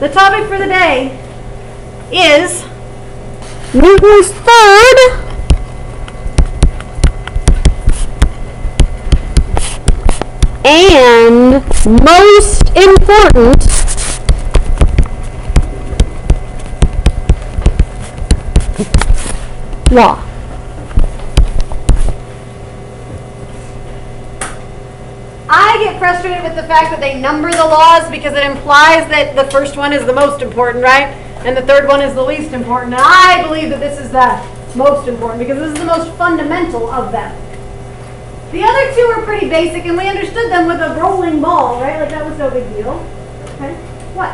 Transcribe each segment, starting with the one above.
The topic for the day is Newton's third and most important law. I get frustrated with the fact that they number the laws because it implies that the first one is the most important, right? And the third one is the least important. And I believe that this is the most important because this is the most fundamental of them. The other two are pretty basic, and we understood them with a rolling ball, right? Like that was no big deal. Okay? What?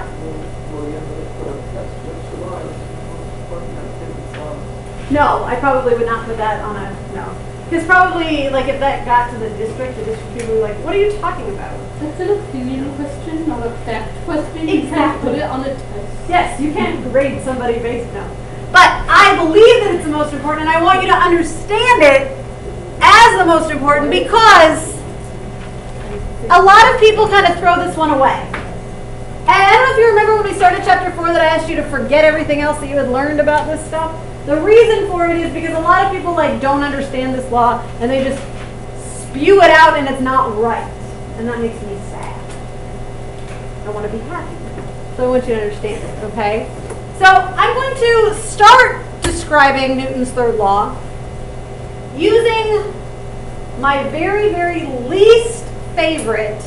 No, I probably would not put that on a no. Because probably, like, if that got to the district people would be like, what are you talking about? That's an opinion question, not a fact question. Exactly. You can't put it on a test. Yes, you can't grade somebody based on. But I believe that it's the most important, and I want you to understand it as the most important because a lot of people kind of throw this one away. And I don't know if you remember when we started chapter 4 that I asked you to forget everything else that you had learned about this stuff. The reason for it is because a lot of people don't understand this law and they just spew it out and it's not right. And that makes me sad. I want to be happy. So I want you to understand it, okay? So I'm going to start describing Newton's third law using my very, very least favorite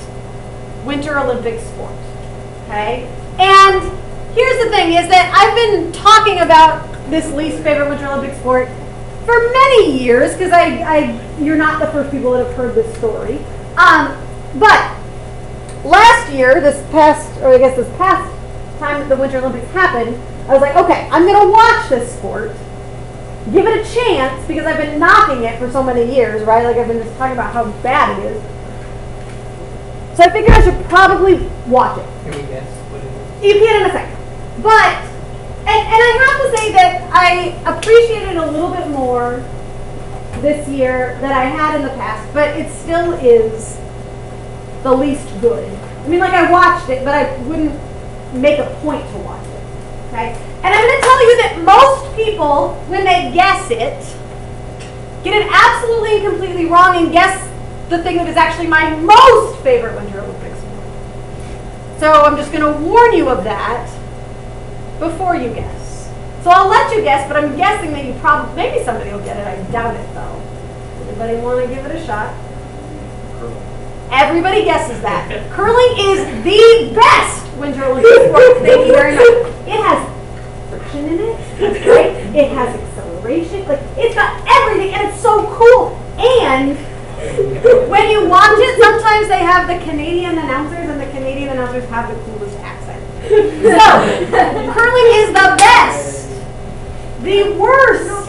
Winter Olympic sport, okay? And here's the thing is that I've been talking about this least favorite Winter Olympic sport for many years because you're not the first people that have heard this story. But last year, this past time that the Winter Olympics happened, I was like, okay, I'm going to watch this sport, give it a chance because I've been knocking it for so many years, right? Like I've been just talking about how bad it is. So I figured I should probably watch it. Can we guess what it is? You can in a second. But and I have to say that I appreciated it a little bit more this year than I had in the past, but it still is the least good. I mean, like I watched it, but I wouldn't make a point to watch it. Okay? And I'm going to tell you that most people, when they guess it, get it absolutely and completely wrong and guess the thing that is actually my most favorite Winter Olympics sport. So I'm just going to warn you of that before you guess. So I'll let you guess, but I'm guessing that you probably, maybe somebody will get it. I doubt it though. Anybody want to give it a shot? Curling. Everybody guesses that. Curling is the best Winter Olympic sport. Thank you very much. It has friction in it, right? It has acceleration. Like it's got everything, and it's so cool. And when you watch it, sometimes they have the Canadian announcers, and the Canadian announcers have the coolest accent. So, curling is the best. The worst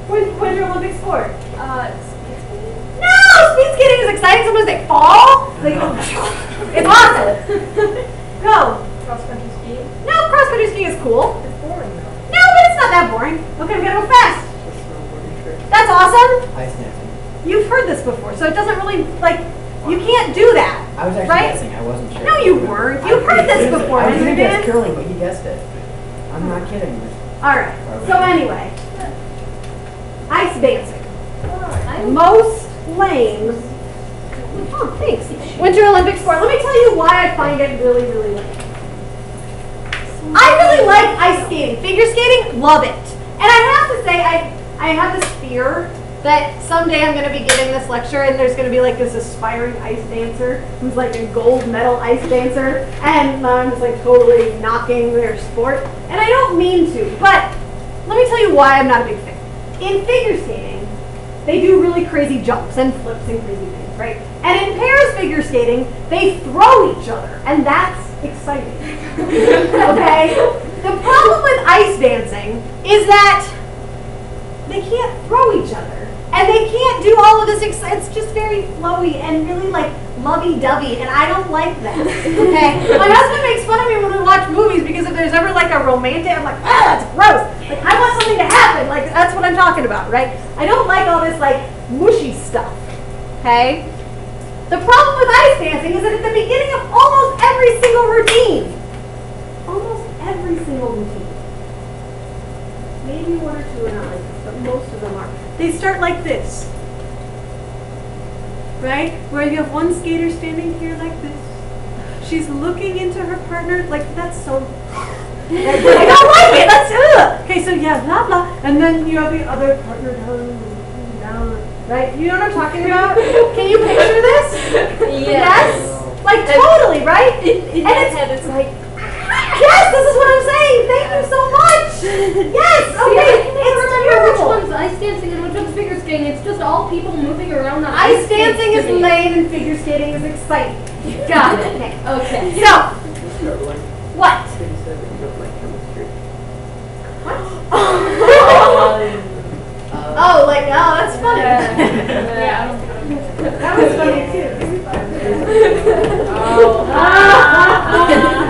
Winter Olympic sport. No, speed skating is exciting. Sometimes they fall. It's awesome. Go. Cross-country skiing? No, cross-country skiing is cool. It's boring though. No, but it's not that boring. Okay, we gotta go fast. That's awesome. Ice dancing. You've heard this before, so it doesn't really, you can't do that. I was actually right? guessing. I wasn't sure. No, you weren't. You've heard this before, I was didn't going you, to guess Dan? curling, but he guessed it. I'm not kidding. All right. So anyway, ice dancing. Alright. Most lame. Oh, thanks. Winter Olympic sport. Let me tell you why I find it really, really lame. I really like ice skating. Figure skating, love it. And I have to say, I have this fear that someday I'm going to be giving this lecture and there's going to be this aspiring ice dancer who's a gold medal ice dancer, and I'm just totally knocking their sport. And I don't mean to, but let me tell you why I'm not a big fan. In figure skating, they do really crazy jumps and flips and crazy things, right? And in pairs figure skating, they throw each other, and that's exciting. Okay? The problem with ice dancing is that they can't throw each other. And they can't do all of this. It's just very flowy and really lovey-dovey, and I don't like that. Okay? My husband makes fun of me when we watch movies because if there's ever a romantic, I'm like, that's gross. I want something to happen. That's what I'm talking about, right? I don't like all this mushy stuff. Okay? The problem with ice dancing is that at the beginning of almost every single routine, every single routine. Maybe one or two are not like this, but most of them are. They start like this. Right? Where you have one skater standing here like this. She's looking into her partner, like, that's so... I don't like it, that's... Ugh. Okay, so yeah, blah, blah. And then you have the other partner down, right? You know what I'm talking about? Can you picture this? Yes? Like, totally, right? In my head, it's like, Yes, this is what I'm saying. Thank you so much. Yes. Okay. It's remember which terrible. one's ice dancing and which one's figure skating. It's just all people moving around on Ice dancing is skates to me. lame and figure skating is exciting. Got it. Okay. Okay. So, what? What? Oh, like, oh, that's funny. Yeah. That was funny too.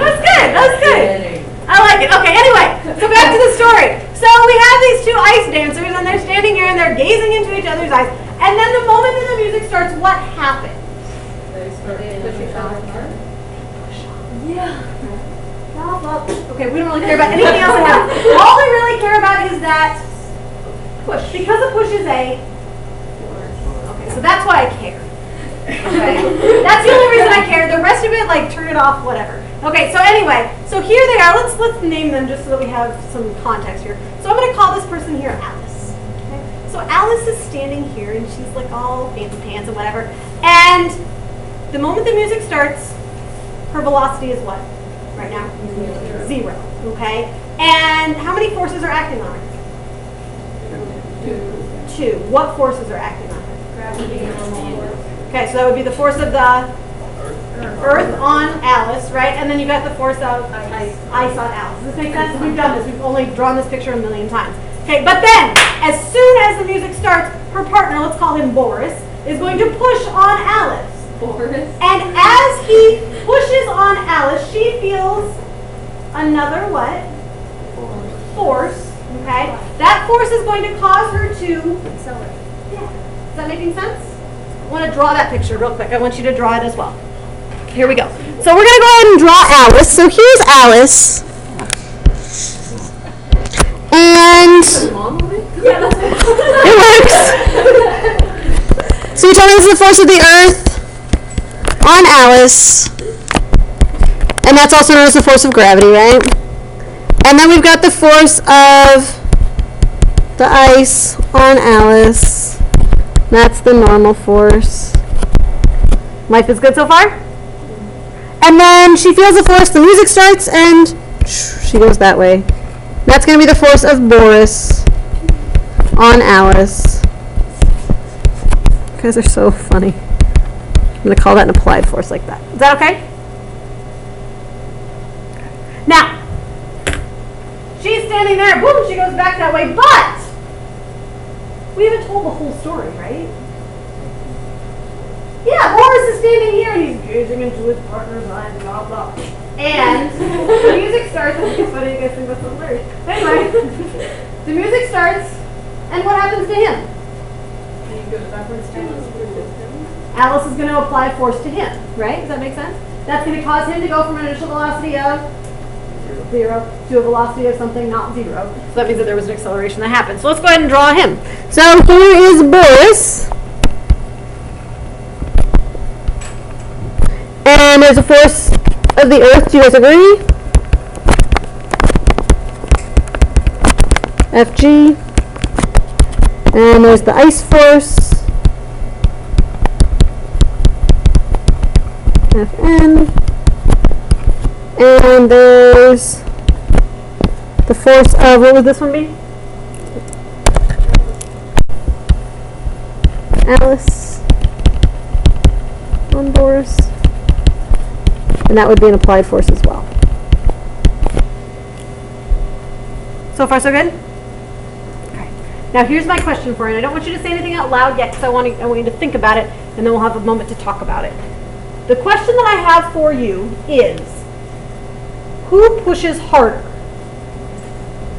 That's good. That's good. I like it. Okay, anyway, so back to the story. So we have these two ice dancers, and they're standing here, and they're gazing into each other's eyes. And then the moment that the music starts, what happens? Yeah. Blah, blah. Okay, we don't really care about anything else that happens. All we really care about is that push. Because a push is a... Okay, so that's why I care. Okay. That's the only reason I care. The rest of it, like, turn it off, whatever. Okay, so anyway, so here they are. Let's name them just so that we have some context here. So I'm going to call this person here Alice. Okay? So Alice is standing here, and she's like all fancy pants and whatever. And the moment the music starts, her velocity is what right now? Zero. Okay? And how many forces are acting on her? Two. What forces are acting on her? Gravity and normal. Okay, so that would be the force of the Earth on Alice, right? And then you got the force of ice on Alice. Does this make sense? We've done this. We've only drawn this picture a million times. Okay, but then, as soon as the music starts, her partner, let's call him Boris, is going to push on Alice. Boris. And as he pushes on Alice, she feels another what? Force. Okay? That force is going to cause her to accelerate. Yeah. Is that making sense? I want to draw that picture real quick. I want you to draw it as well. Here we go. So we're going to go ahead and draw Alice. So here's Alice. And it works. So you told me this is the force of the Earth on Alice. And that's also known as the force of gravity, right? And then we've got the force of the ice on Alice. That's the normal force. Life is good so far? And then she feels the force, the music starts, and she goes that way. That's going to be the force of Boris on Alice. You guys are so funny. I'm going to call that an applied force like that. Is that okay? Now, she's standing there, boom, she goes back that way, but we haven't told the whole story, right? Yeah, Boris is standing here and he's gazing into his partner's eyes, blah, blah. And the music starts. I think it's funny, you guys think that's so hilarious. Anyway, the music starts, and what happens to him? And he goes backwards to Alice is going to apply force to him, right? Does that make sense? That's going to cause him to go from an initial velocity of 0 to a velocity of something not 0. So that means that there was an acceleration that happened. So let's go ahead and draw him. So here is Boris. And there's a force of the Earth. Do you guys agree? Fg. And there's the ice force. Fn. And there's the force of, what would this one be? Alice on Boris. And that would be an applied force as well. So far so good? Okay. Now here's my question for you. And I don't want you to say anything out loud yet because I want you to think about it and then we'll have a moment to talk about it. The question that I have for you is, who pushes harder?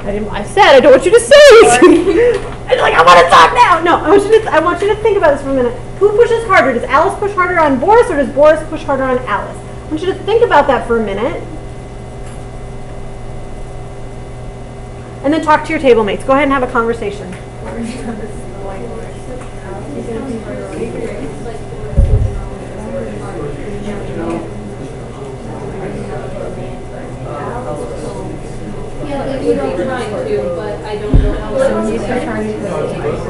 I said I don't want you to say anything. I'm like, I want to talk now. No, I want you to think about this for a minute. Who pushes harder? Does Alice push harder on Boris or does Boris push harder on Alice? I want you to think about that for a minute. And then talk to your table mates. Go ahead and have a conversation. Yeah, like we don't trying to, but I don't know how to do that.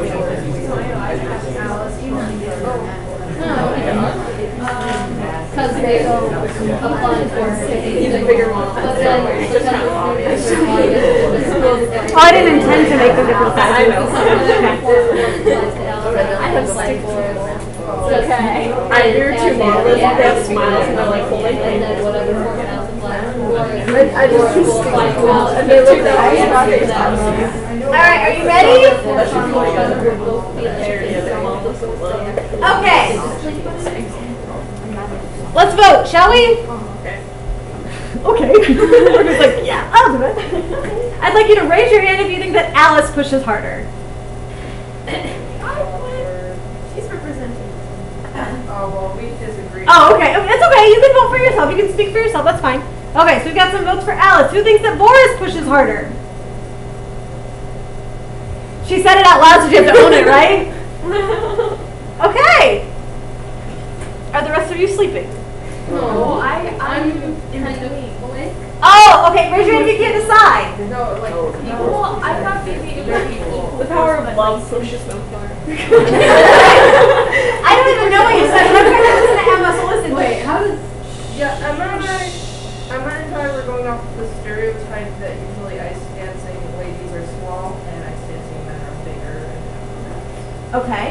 Because they're applying for He's a bigger one. But then, Oh, I didn't intend to make them different I sizes. know. I have Okay. I hear two models and they have smiles and they're like holding and then whatever format else applies. I just choose and they look at Alright, are you ready? Okay. Let's vote, shall we? Okay. We're just like, yeah, I'll do it. I'd like you to raise your hand if you think that Alice pushes harder. She's representing. Oh, well, we disagree. Oh, okay. Okay, that's okay. You can vote for yourself. You can speak for yourself. That's fine. Okay, so we've got some votes for Alice. Who thinks that Boris pushes harder? She said it out loud, so she has to own it, right? Okay. Are the rest of you sleeping? No, I'm kind of awake. Oh, okay. Raise your hand if you can't decide. No, like, people. Well, I thought maybe it would be equal. The power of love pushes so far. I don't even know what you said, but I'm going to listen to Emma, so listen. Wait, how does... Yeah, Emma and I were going off the stereotype that usually ice dancing ladies are small and ice dancing men are bigger. Okay.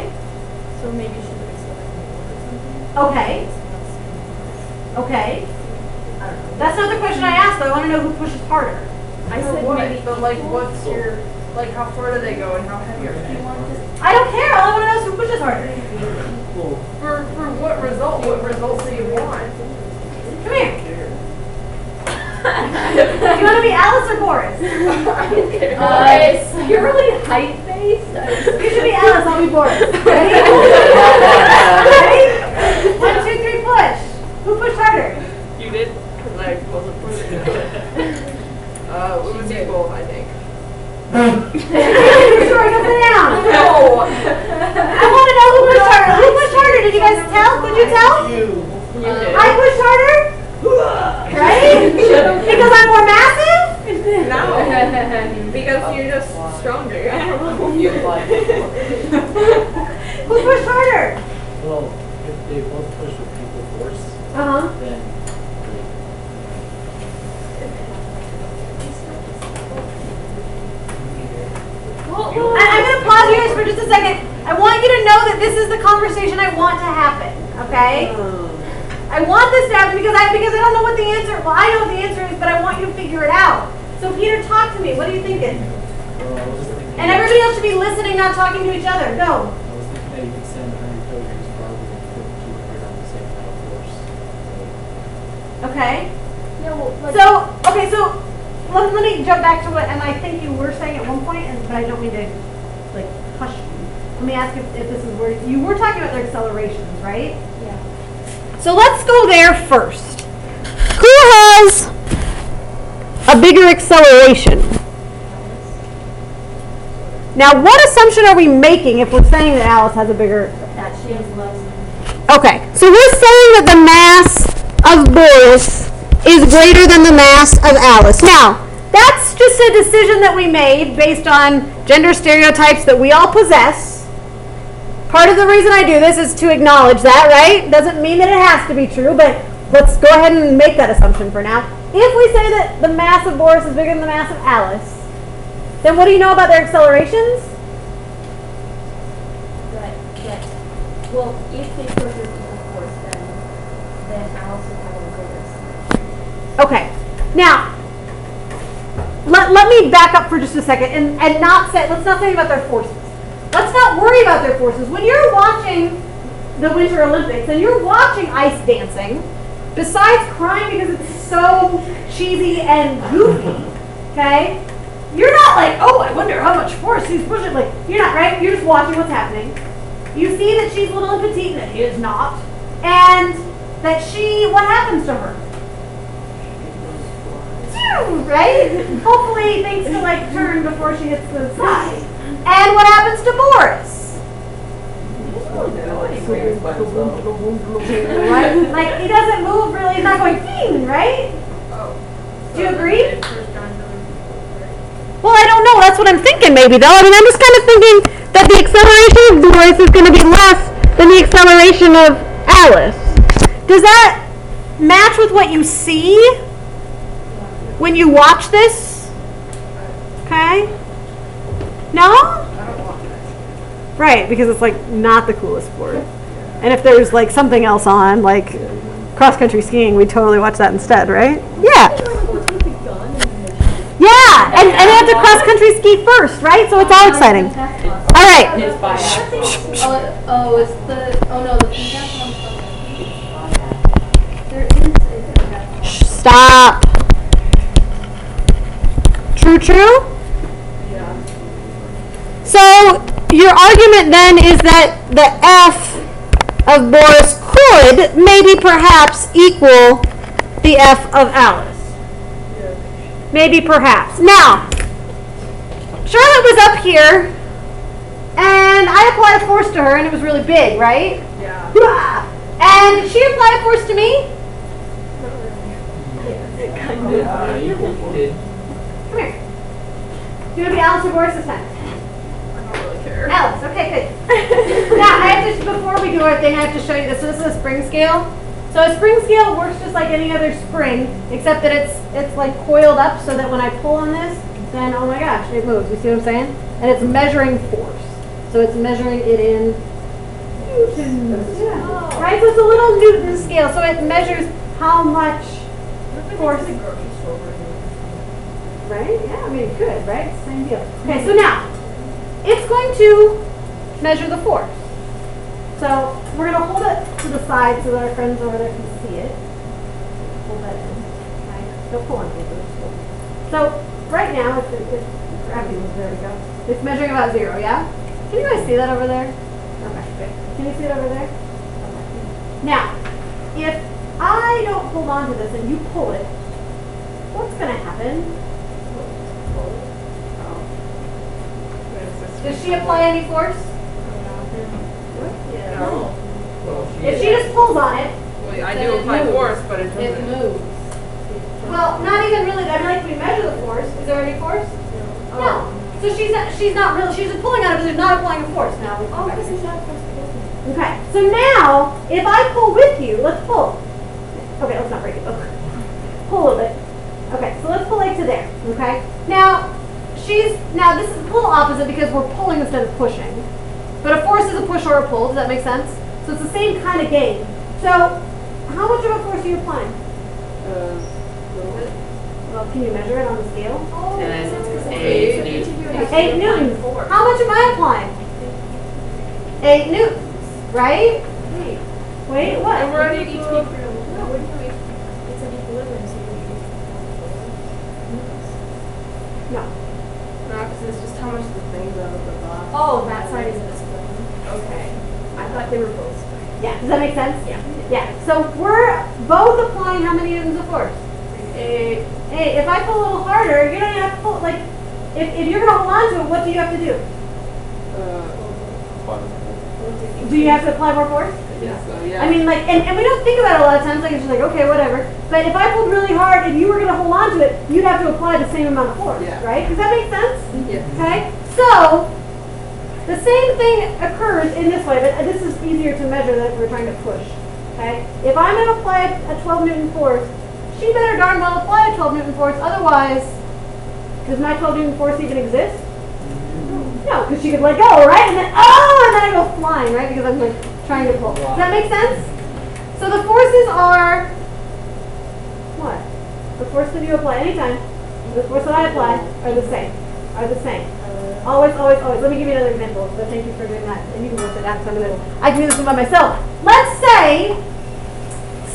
So maybe she would expect more or something? Okay. Okay. I don't know. That's not the question I asked, though. I want to know who pushes harder. I said maybe, but like, what's your... Like, how far do they go and how heavy are they? I don't care. All I want to know is who pushes harder. For what result? What results do you want? Come here. Do you want to be Alice or Boris? You're really height-based. You should be Alice, I'll be Boris. Ready? Ready? 1, 2, 3, push. Who pushed harder? You did? Because I wasn't pushing it. It was equal, I think. Sorry, go sit down. No! I want to know who pushed harder. Who pushed harder? Did you guys tell? Could you tell? You did. I pushed harder? Right? Because I'm more massive? No. Because you're just stronger. I don't know. You like. Who pushed harder? Well, if they both push with equal force, Uh-huh. then I'm going to pause you guys for just a second. I want you to know that this is the conversation I want to happen, okay? I want this to happen because I don't know what the answer, well, I know what the answer is, but I want you to figure it out. So Peter, talk to me. What are you thinking? well, I was just thinking. And everybody else should be listening, not talking to each other. Go. I was thinking that you could send 100 soldiers probably and put 200 on the same kind of force. Okay. Yeah, well, like, So let me jump back to what, and I think you were saying at one point, but I don't mean to, like, push you. Let me ask if this is where, you were talking about their accelerations, right? yeah. So let's go there first. Who has a bigger acceleration? Now, what assumption are we making if we're saying that Alice has a bigger... That she has less. Okay, so we're saying that the mass of Boris is greater than the mass of Alice. Now, that's just a decision that we made based on gender stereotypes that we all possess. Part of the reason I do this is to acknowledge that, right? Doesn't mean that it has to be true, but let's go ahead and make that assumption for now. If we say that the mass of Boris is bigger than the mass of Alice, then what do you know about their accelerations? Well, if they push her equal force, then Alice would have a bigger. Okay. Now, let me back up for just a second and not say, let's not say about their forces. Let's not worry about their forces. When you're watching the Winter Olympics and you're watching ice dancing, besides crying because it's so cheesy and goofy, okay? You're not like, oh, I wonder how much force he's pushing. Like, you're not, right? You're just watching what's happening. You see that she's little and petite and that he is not. And that what happens to her? right? Hopefully things can like turn before she hits the side. And what happens to Boris? Right? Like he doesn't move really, he's not going ding, right? Do you agree? Well, I don't know. That's what I'm thinking maybe though. I mean, I'm just kind of thinking that the acceleration of Boris is going to be less than the acceleration of Alice. Does that match with what you see when you watch this? Okay. No? Right, because it's like not the coolest sport. And if there's like something else on, like cross-country skiing, we totally watch that instead, right? Yeah. Yeah, and they have to cross-country ski first, right? So it's all exciting. All right. It's by No, the decathlon. There is a decathlon. Stop. True? Yeah. So your argument then is that the F of Boris could maybe perhaps equal the F of Alice. Maybe perhaps. Now, Charlotte was up here and I applied a force to her and it was really big, right? Yeah. And did she apply a force to me? You did. Come here. Do you want to be Alice or Boris this time? I don't really care. Alice, okay, good. Now, I have to, before we do our thing, I have to show you this. So this is a spring scale. So a spring scale works just like any other spring, except that it's like coiled up so that when I pull on this, then oh my gosh, it moves. You see what I'm saying? And it's measuring force. So it's measuring it in newtons. Yeah. Right? So it's a little Newton scale. So it measures how much force. Right? Yeah, I mean it could, right? Same deal. Okay, so now it's going to measure the force. So we're going to hold it to the side so that our friends over there can see it. Pull that in. Okay. Don't pull on it. So right now, it's there we go. It's measuring about 0, yeah? Can you guys see that over there? Okay, good. Can you see it over there? Okay. Now, if I don't hold on to this and you pull it, what's going to happen? Does she apply any force? No. If she just pulls on it, Well, I do apply force, but it It doesn't. moves. well, not even really. I mean, like we measure the force. Is there any force? No. So she's not really. She's just pulling on it, but there's not applying a force now. Oh, because he's not supposed to listen. Okay. So now, if I pull with you, let's pull. Okay, let's not break it. Okay. Pull a little bit. Okay, so let's pull like to there. Okay. Now, this is a little opposite because we're pulling instead of pushing. But a force is a push or a pull. Does that make sense? So it's the same kind of game. So, how much of a force are you applying? Well, can you measure it on the scale? Oh, Yes, that's it's 'cause eight each newtons. of you has 8 to newtons. apply force. How much am I applying? 8 newtons, right? Wait. Wait, what? And we're at Each equal. No, we're doing, it's an equilibrium, so you're using No. No, because it's just how much the thing's out of the box. Oh, that side is this one. Okay. I thought they were both. Yeah, does that make sense? Yeah. Yeah, so we're both applying how many newtons of force? 8. Hey, if I pull a little harder, you don't even have to pull, like, if you're going to hold on to it, what do you have to do? Do you have to apply more force? So, yeah. I mean, like, and we don't think about it a lot of times, like, it's just like, okay, whatever. But if I pulled really hard and you were going to hold on to it, you'd have to apply the same amount of force, Yeah. right? Does that make sense? Yeah. Okay? So, the same thing occurs in this way, but this is easier to measure than if we're trying to push. Okay? If I'm going to apply a 12 Newton force, she better darn well apply a 12 Newton force, otherwise, does my 12 Newton force even exist? No, because she could let go, right? And then I go flying, right? Because I'm like trying to pull. Does that make sense? So the forces are what? The force that you apply anytime, the force that I apply are the same. Always, always, always. Let me give you another example. But thank you for doing that. And you can work it out. I can do this one by myself. Let's say,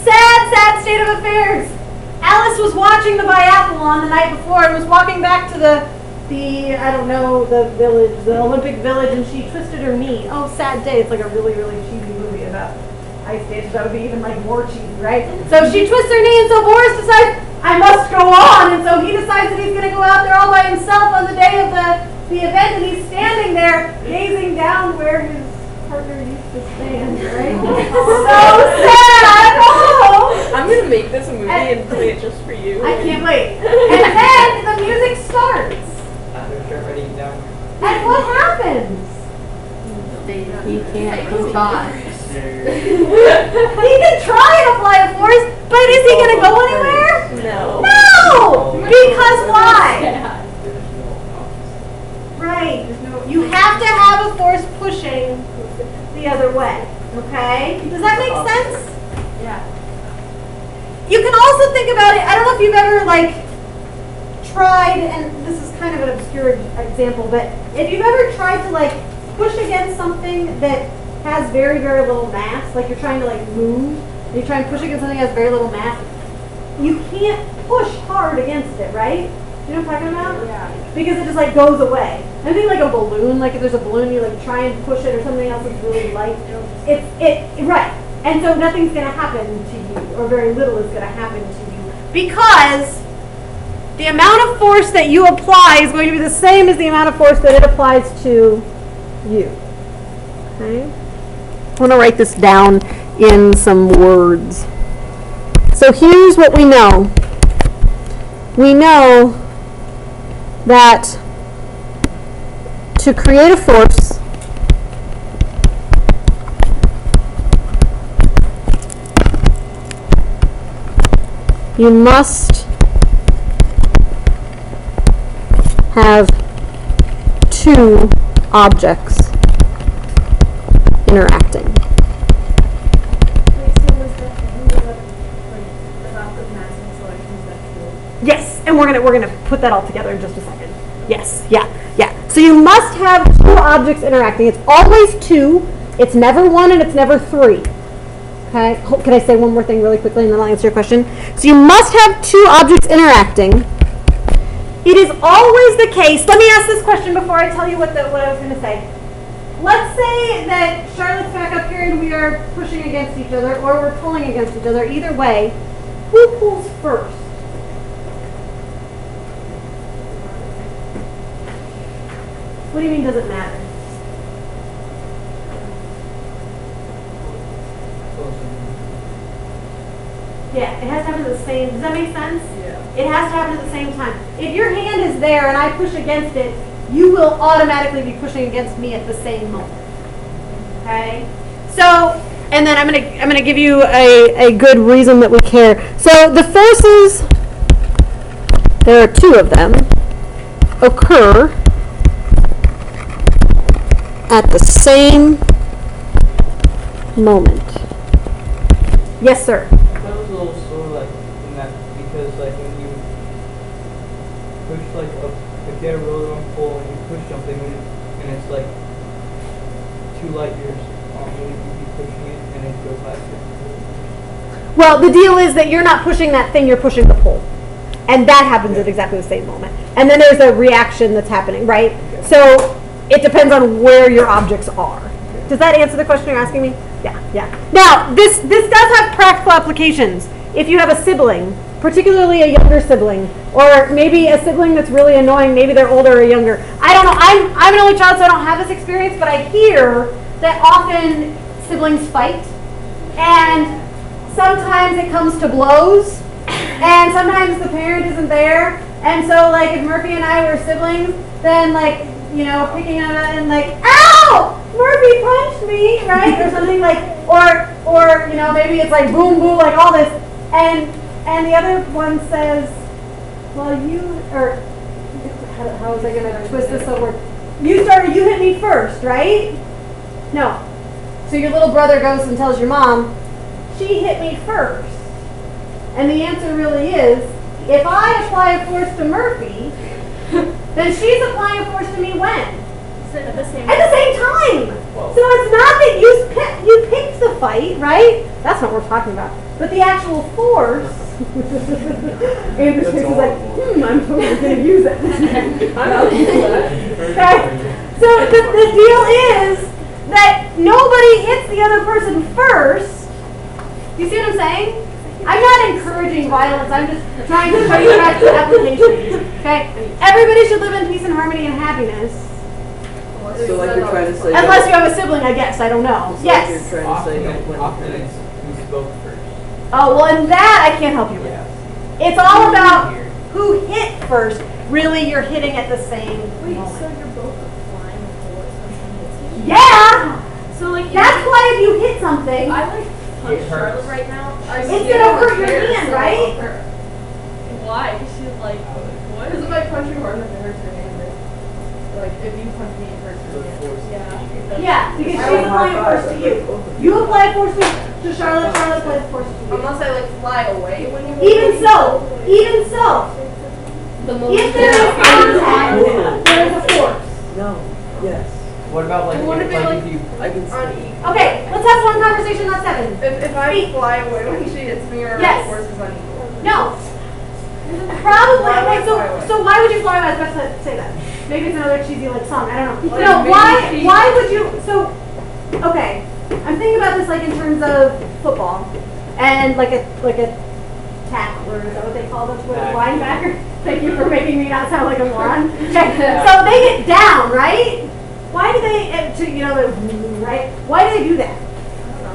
sad state of affairs. Alice was watching the biathlon the night before and was walking back to the I don't know, the village, the Olympic Village, and she twisted her knee. Oh, sad day. It's like a really, really cheesy movie about ice dance, that would be even like more cheesy, right? So she twists her knee, and so Boris decides, I must go on, and so he decides that he's going to go out there all by himself on the day of the event, and he's standing there gazing down where his partner used to stand, right? So sad! Oh! I'm gonna make this a movie and play it just for you. I can't wait. And then the music starts. They're already down. And what happens? He can't comply. He can try and apply a force, but is he going to go anywhere? No. No! Because why? There's no options. Right. You have to have a force pushing the other way. Okay? Does that make sense? Yeah. You can also think about it, I don't know if you've ever tried, and this is kind of an obscure example, but if you've ever tried to push against something that has very, very little mass, like you're trying to move, and you try and push against something that has very little mass, you can't push hard against it, right? You know what I'm talking about? Yeah. Because it just goes away. I think like a balloon, if there's a balloon, you try and push it or something else that's really light. Right. And so nothing's going to happen to you, or very little is going to happen to you, because the amount of force that you apply is going to be the same as the amount of force that it applies to you. Okay? I want to write this down in some words. So here's what we know. We know that to create a force, you must have two objects interacting. Wait, so was that about the mass acceleration, is that true? Yes, and we're gonna put that all together in just a second. Yes, yeah. So you must have two objects interacting. It's always two. It's never one and it's never three. Okay. Can I say one more thing really quickly and then I'll answer your question? So you must have two objects interacting. It is always the case. Let me ask this question before I tell you what I was going to say. Let's say that Charlotte's back up here and we are pushing against each other, or we're pulling against each other. Either way, who pulls first? What do you mean, does it matter? Yeah, it has to happen at the same. Does that make sense? Yeah. It has to happen at the same time. If your hand is there and I push against it, you will automatically be pushing against me at the same moment. Okay? So, and then I'm gonna give you a good reason that we care. So the forces, there are two of them, occur at the same moment. Yes, sir. That was a little slow, in that, because, when you push, if you had a roller on pull and you push something and it's, 2 light years, will you be pushing it and it goes faster? Well, the deal is that you're not pushing that thing, you're pushing the pull. And that happens at exactly the same moment. And then there's a reaction that's happening, right? Okay. So it depends on where your objects are. Does that answer the question you're asking me? Yeah. Now, this does have practical applications. If you have a sibling, particularly a younger sibling, or maybe a sibling that's really annoying, maybe they're older or younger. I don't know. I'm an only child, so I don't have this experience, but I hear that often siblings fight, and sometimes it comes to blows, and sometimes the parent isn't there, and so if Murphy and I were siblings, then picking on it and ow! Murphy punched me, right? Or something or maybe it's boom, boom, all this, and the other one says, well, how was I gonna twist this so you hit me first, right? No. So your little brother goes and tells your mom, she hit me first. And the answer really is, if I apply a force to Murphy, then she's applying a force to me when? At the same time. So it's not that you picked the fight, right? That's not what we're talking about. But the actual force. Andrew's face is I'm totally going to use it. Okay. So the deal is that nobody hits the other person first, You see what I'm saying? I'm not encouraging violence, I'm just trying to show you practical applications, okay? Everybody should live in peace and harmony and happiness. So like you're trying to say. Unless you have a sibling, I guess, I don't know. So Yes. Like you're trying to say don't play Often with it's who spoke first. Oh, well, in that, I can't help you with. Yeah. It's all about who hit first. Really, you're hitting at the same Wait, so moment. you're both applying the force when someone hits you? Yeah! So like, That's why if you hit something, I like punch It hurts. Charlotte right now. it's gonna hurt your hand, right? Why? She's like, what? Because if I punch you hard enough, it hurts your hand. Like, if you punch me, it hurts your hand. Yeah, because she's applying a force to you. You apply a force to Charlotte, Charlotte applies a force to you. Unless I like fly away when you Even so, The if moment there is contact, Yeah. there is a force. No. Yes. What about like, What if it, like, if you I can see. unequal. Okay, let's have one conversation, not seven. If I fly away when she hits me or Yes. my force is unequal. No. Probably. Why would I Okay, fly away? so why would you fly away? I was about to say that. Maybe it's another cheesy like song. I don't know. Like, No. maybe Why would you? So, okay. I'm thinking about this like in terms of football and like a tackle, or is that what they call them? Linebacker. Thank you for making me not sound like a moron. Okay. So they get down, right? Why do they? Right? Why do they do that?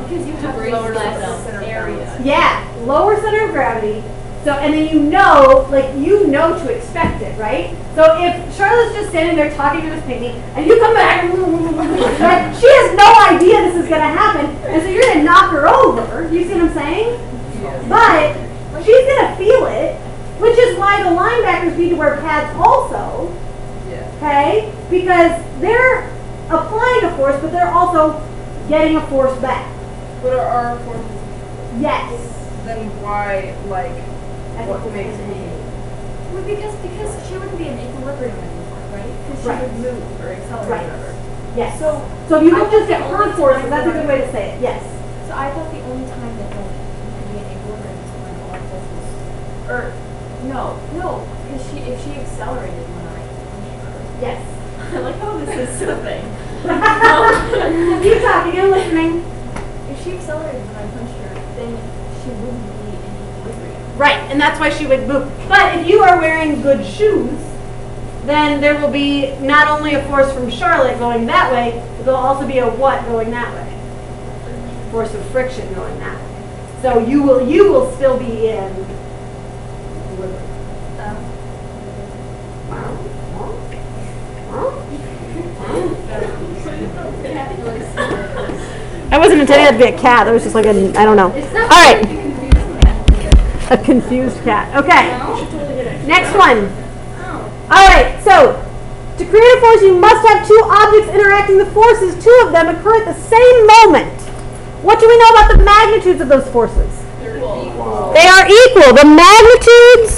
Because you have Raise less less area. Yeah, lower center of gravity. So, and then you know to expect it, right? So if Charlotte's just standing there talking to this pygmy, and you come back, right, she has no idea this is gonna happen, and so you're gonna knock her over. You see what I'm saying? But she's gonna feel it, which is why the linebackers need to wear pads also. Yeah. Okay? Because they're applying a force, but they're also getting a force back. But are our forces, Yes. then why, like, what makes me? Well, because she wouldn't be in equilibrium anymore, right? Because she Right. would move or accelerate. Right. Whatever. Yes. So if you I look just thought at the her only forces, time that's a where- good way to say it. Yes. So I thought the only time that you could be in equilibrium is when all forces, or no, because if she accelerated when I punched her. Yes. I like how this is a thing. Keep talking. I'm listening. If she accelerated when I punched her, then she wouldn't be in equilibrium. Right, and that's why she would move. But if you are wearing good shoes, then there will be not only a force from Charlotte going that way, but there'll also be a what going that way? Force of friction going that way. So you will still be in equilibrium. I wasn't intending that to be a cat. That was just like I don't know. All right. A confused cat. Okay. Next one. All right. So, to create a force, you must have two objects interacting. The forces, two of them, occur at the same moment. What do we know about the magnitudes of those forces? They are equal. The magnitudes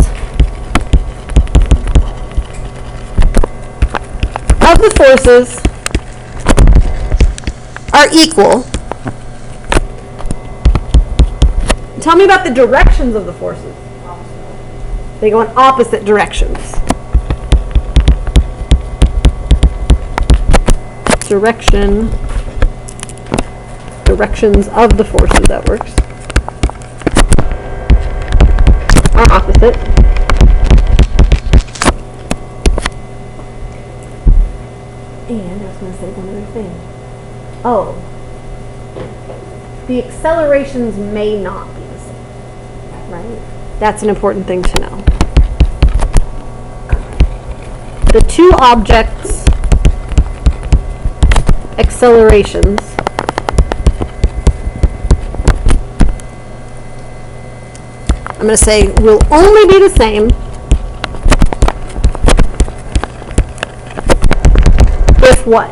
of the forces are equal. Tell me about the directions of the forces. They go in opposite directions. Directions of the forces, that works. Are opposite. And I was going to say one other thing. Oh. The accelerations may not be the same, right? That's an important thing to know. The two objects' accelerations I'm going to say will only be the same if what?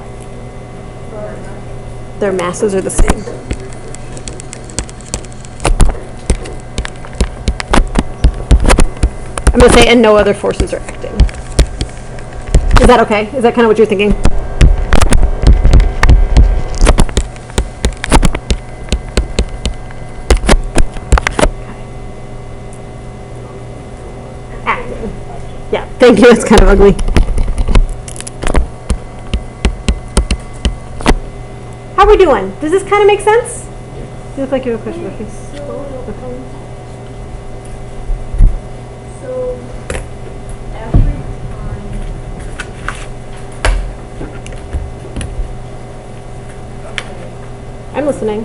Their masses are the same. I'm going to say, and no other forces are acting. Is that okay? Is that kind of what you're thinking? Acting. Yeah, thank you. It's kind of ugly. How are we doing? Does this kind of make sense? You look like you have a question, Becky. I'm listening.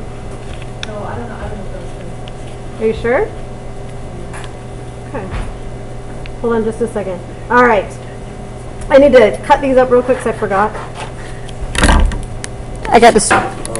No, I don't know if those Are you sure? Okay. Hold on just a second. All right. I need to cut these up real quick because I forgot. I got this.